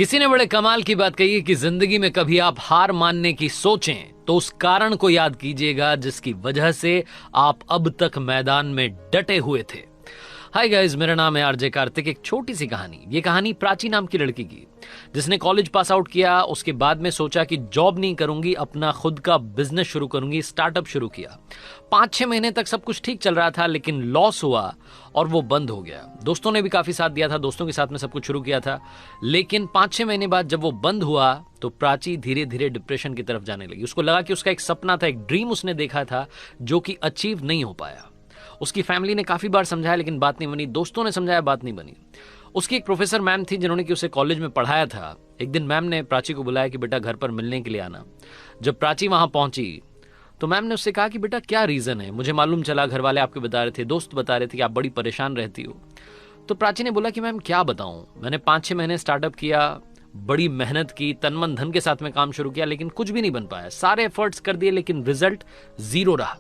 किसी ने बड़े कमाल की बात कही है कि जिंदगी में कभी आप हार मानने की सोचें तो उस कारण को याद कीजिएगा जिसकी वजह से आप अब तक मैदान में डटे हुए थे। हाय गाइस, मेरा नाम है आरजे कार्तिक। एक छोटी सी कहानी। ये कहानी प्राची नाम की लड़की की, जिसने कॉलेज पास आउट किया। उसके बाद में सोचा कि जॉब नहीं करूंगी, अपना खुद का बिजनेस शुरू करूंगी, स्टार्टअप शुरू किया। 5-6 महीने तक सब कुछ ठीक चल रहा था, लेकिन लॉस हुआ और वो बंद हो गया। दोस्तों ने भी काफी साथ दिया था, दोस्तों के साथ में सब कुछ शुरू किया था, लेकिन 5-6 महीने बाद जब वो बंद हुआ तो प्राची धीरे धीरे डिप्रेशन की तरफ जाने लगी। उसको लगा कि उसका एक सपना था, एक ड्रीम उसने देखा था जो कि अचीव नहीं हो पाया। उसकी फैमिली ने काफी बार समझाया लेकिन बात नहीं बनी, दोस्तों ने समझाया, बात नहीं बनी। उसकी एक प्रोफेसर मैम थी जिन्होंने कि उसे कॉलेज में पढ़ाया था। एक दिन मैम ने प्राची को बुलाया कि बेटा घर पर मिलने के लिए आना। जब प्राची वहां पहुंची तो मैम ने उससे कहा कि बेटा क्या रीजन है, मुझे मालूम चला, घर वाले आपके बता रहे थे, दोस्त बता रहे थे कि आप बड़ी परेशान रहती हो। तो प्राची ने बोला कि मैम क्या बताऊं, मैंने 5-6 महीने स्टार्टअप किया, बड़ी मेहनत की, तन मन धन के साथ में काम शुरू किया, लेकिन कुछ भी नहीं बन पाया। सारे एफर्ट्स कर दिए लेकिन रिजल्ट 0 रहा।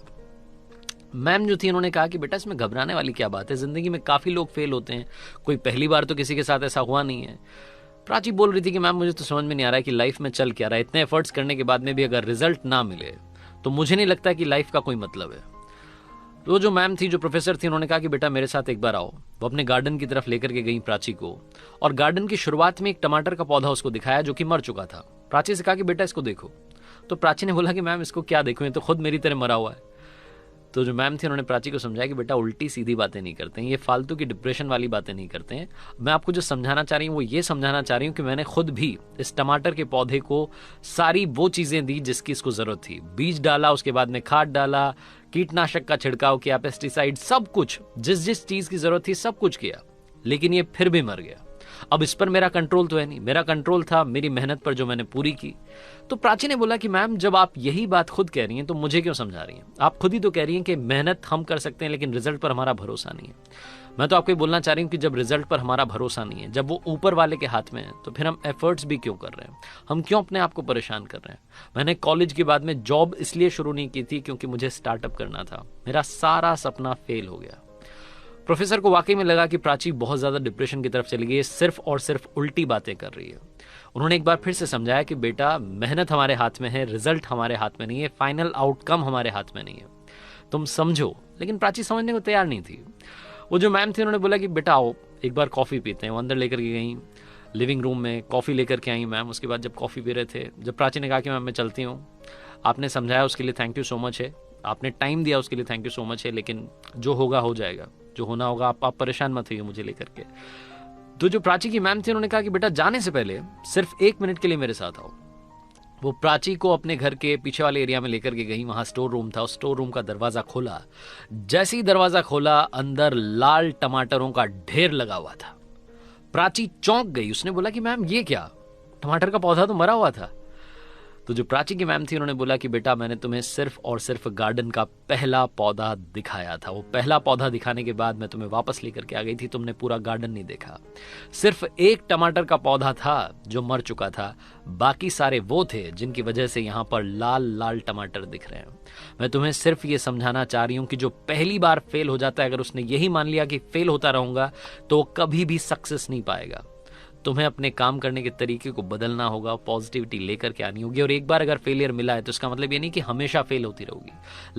मैम जो थी उन्होंने कहा कि बेटा इसमें घबराने वाली क्या बात है, जिंदगी में काफी लोग फेल होते हैं, कोई पहली बार तो किसी के साथ ऐसा हुआ नहीं है। प्राची बोल रही थी कि मैम मुझे तो समझ में नहीं आ रहा है कि लाइफ में चल क्या रहा है, इतने एफर्ट्स करने के बाद में भी अगर रिजल्ट ना मिले तो मुझे नहीं लगता कि लाइफ का कोई मतलब है। तो जो मैम थी, जो प्रोफेसर थी, उन्होंने कहा कि बेटा मेरे साथ एक बार आओ। वो अपने गार्डन की तरफ लेकर के गई प्राची को, और गार्डन की शुरुआत में एक टमाटर का पौधा उसको दिखाया जो कि मर चुका था। प्राची से कहा कि बेटा इसको देखो। तो प्राची ने बोला कि मैम इसको क्या देखूं, ये तो खुद मेरी तरह मरा हुआ है। तो जो मैम थी उन्होंने प्राची को समझाया कि बेटा उल्टी सीधी बातें नहीं करते हैं, ये फालतू की डिप्रेशन वाली बातें नहीं करते हैं। मैं आपको जो समझाना चाह रही हूँ वो ये समझाना चाह रही हूँ कि मैंने खुद भी इस टमाटर के पौधे को सारी वो चीजें दी जिसकी इसको जरूरत थी। बीज डाला, उसके बाद में खाद डाला, कीटनाशक का छिड़काव किया, पेस्टिसाइड, सब कुछ, जिस जिस चीज की जरूरत थी सब कुछ किया, लेकिन ये फिर भी मर गया। अब इस पर मेरा कंट्रोल तो है नहीं, मेरा कंट्रोल था मेरी मेहनत पर जो मैंने पूरी की। तो प्राची ने बोला कि मैम जब आप यही बात खुद कह रही हैं तो मुझे क्यों समझा रही हैं? आप खुद ही तो कह रही हैं कि मेहनत हम कर सकते हैं लेकिन रिजल्ट पर हमारा भरोसा नहीं है। मैं तो आपको बोलना चाह रही हूं कि जब रिजल्ट पर हमारा भरोसा नहीं है, जब वो ऊपर वाले के हाथ में है, तो फिर हम एफर्ट्स भी क्यों कर रहे हैं? हम क्यों अपने आप को परेशान कर रहे हैं? मैंने कॉलेज के बाद में जॉब इसलिए शुरू नहीं की थी क्योंकि मुझे स्टार्टअप करना था। मेरा सारा सपना फेल हो गया। प्रोफेसर को वाकई में लगा कि प्राची बहुत ज्यादा डिप्रेशन की तरफ चली गई है, सिर्फ और सिर्फ उल्टी बातें कर रही है। उन्होंने एक बार फिर से समझाया कि बेटा मेहनत हमारे हाथ में है, रिजल्ट हमारे हाथ में नहीं है, फाइनल आउटकम हमारे हाथ में नहीं है, तुम समझो। लेकिन प्राची समझने को तैयार नहीं थी। वो जो मैम थी उन्होंने बोला कि बेटा आओ एक बार कॉफी पीते हैं। वो अंदर लेकर के गई, लिविंग रूम में कॉफी लेकर के आई मैम। उसके बाद जब कॉफी पी रहे थे, जब प्राची ने कहा कि मैम मैं चलती हूँ, आपने समझाया उसके लिए थैंक यू सो मच है, आपने टाइम दिया उसके लिए थैंक यू सो मच है, लेकिन जो होगा हो जाएगा, जो होना होगा, आप परेशान मत होइए मुझे लेकर के। तो जो प्राची की मैम थी उन्होंने कहा कि बेटा जाने से पहले सिर्फ 1 मिनट के लिए मेरे साथ आओ। वो प्राची को अपने घर के पीछे वाले एरिया में लेकर के गई। वहां स्टोर रूम था, उस स्टोर रूम का दरवाजा खोला। जैसे ही दरवाजा खोला, अंदर लाल टमाटरों का ढेर लगा हुआ था। प्राची चौंक गई। उसने बोला कि मैम ये क्या, टमाटर का पौधा तो मरा हुआ था। तो जो प्राची की मैम थी उन्होंने बोला कि बेटा मैंने तुम्हें सिर्फ और सिर्फ गार्डन का पहला पौधा दिखाया था। वो पहला पौधा दिखाने के बाद मैं तुम्हें वापस लेकर के आ गई थी, तुमने पूरा गार्डन नहीं देखा। सिर्फ एक टमाटर का पौधा था जो मर चुका था, बाकी सारे वो थे जिनकी वजह से यहाँ पर लाल लाल टमाटर दिख रहे हैं। मैं तुम्हें सिर्फ ये समझाना चाह रही हूँ कि जो पहली बार फेल हो जाता है, अगर उसने यही मान लिया कि फेल होता रहूंगा तो कभी भी सक्सेस नहीं पाएगा। तुम्हें अपने काम करने के तरीके को बदलना होगा, पॉजिटिविटी लेकर के आनी होगी। और एक बार अगर फेलियर मिला है तो इसका मतलब ये नहीं कि हमेशा फेल होती रहोगी।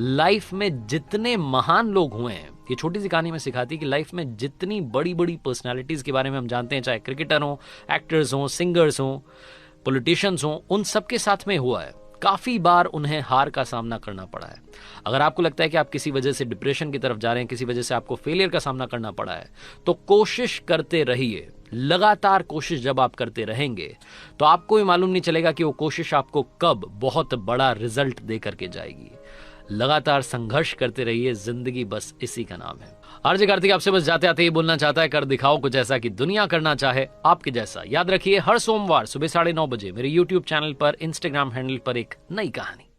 लाइफ में जितने महान लोग हुए हैं, ये छोटी सी कहानी में सिखाती है कि लाइफ में जितनी बड़ी बड़ी पर्सनालिटीज के बारे में हम जानते हैं, चाहे क्रिकेटर हो, एक्टर्स हो, सिंगर्स हो, पॉलिटिशियंस हो, उन सबके साथ में हुआ है। काफी बार उन्हें हार का सामना करना पड़ा है। अगर आपको लगता है कि आप किसी वजह से डिप्रेशन की तरफ जा रहे हैं, किसी वजह से आपको फेलियर का सामना करना पड़ा है, तो कोशिश करते रहिए। लगातार कोशिश जब आप करते रहेंगे तो आपको भी मालूम नहीं चलेगा कि वो कोशिश आपको कब बहुत बड़ा रिजल्ट दे करके जाएगी। लगातार संघर्ष करते रहिए, जिंदगी बस इसी का नाम है। आरजे कार्तिक आपसे बस जाते आते ही बोलना चाहता है, कर दिखाओ कुछ ऐसा कि दुनिया करना चाहे आपके जैसा। याद रखिए हर सोमवार सुबह 9:30 बजे मेरे YouTube चैनल पर, इंस्टाग्राम हैंडल पर एक नई कहानी।